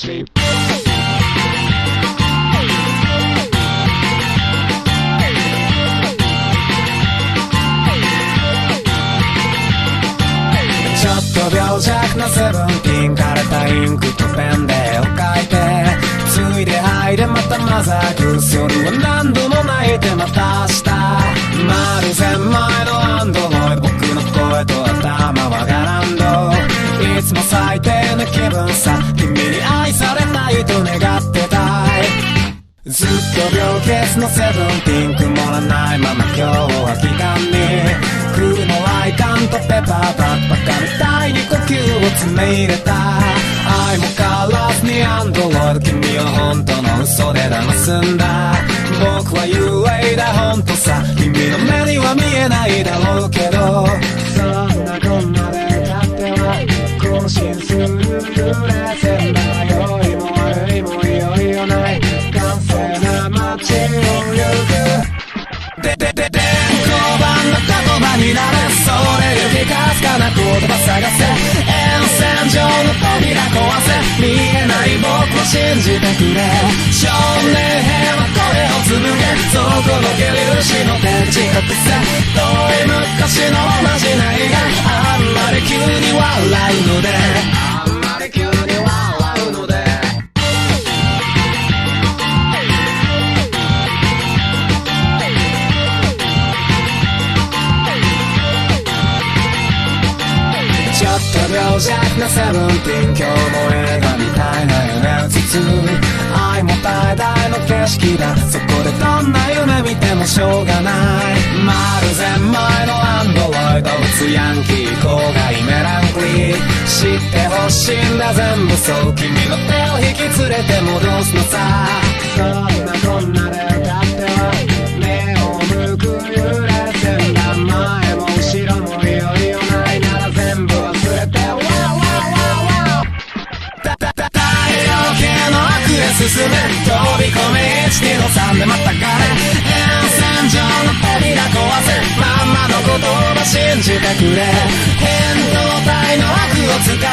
sleep. ちょっと病弱なセブンティーン、枯れたインクとペンで絵を描いて、ついで吐いてまたマザーグース、夜は何度も泣いてまた明日、まる千枚のアンドロイド、僕の声と頭はガランド、いつも最低な気分さ、君に愛されたいと願ってたい。ずっと病欠のセブンティーン、曇らないまま今日は期間に空のライカンとペーパーバッグバカみたいに呼吸を詰め入れた、愛もカラスにアンドロイド、君を本当の嘘で騙すんだ、僕は幽霊だ本当さ、君の目には見えないだろうけど、そんなこんなでだっては更新する幽霊船だ、良いも悪いもいよいよない完成な街を行く、で交番の言葉になれ、それよりかすかな言葉探せ、沿線上の扉壊せ、見えない僕を信じてくれ、少年兵はこれを紡げ、そこの下粒子の手口隠せ、遠い昔のまじないがあんまり急に笑うので、あんまり急に笑うので、ちょっと病弱なセブンティーン、今日も映画みたいな夢うつつ、愛も大々の景色だ、そこでどんな夢見てもしょうがない、まるゼン前のアンドロイド、うつヤンキー郊外メランコリー、知ってほしいんだ全部そう、君の手を引き連れて戻すのさ、そんなこんなで歌っては目を向く幽霊船だ、前も後ろもいよいよないなら全部忘れて、ワーワーワーワー、太陽系の悪へ進め、飛び込め HD の3でまたがれ、沿線上の扉壊せ、まんまの言葉信じてくれ、変動体の悪を使え、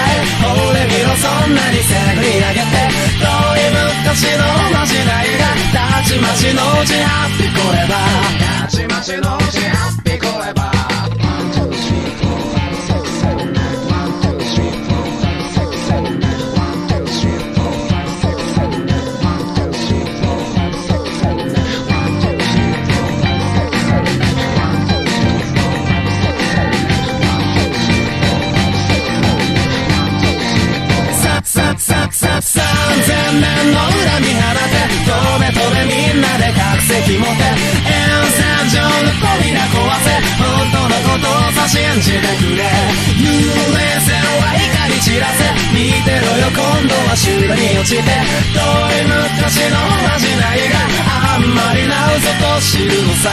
ほれ見ろそんなにせぐり上げて、遠い昔のまじないがたちまちのうちハッピー来れば、たちまちのうちハッピー来れば、3000年の恨み放て、飛べ飛べみんなで覚醒持て、沿線上の扉壊せ、本当のことをさ信じてくれ、幽霊船は怒り散らせ、見てろよ今度は修羅に落ちて、遠い昔のまじないがあんまりな嘘と知るのさ、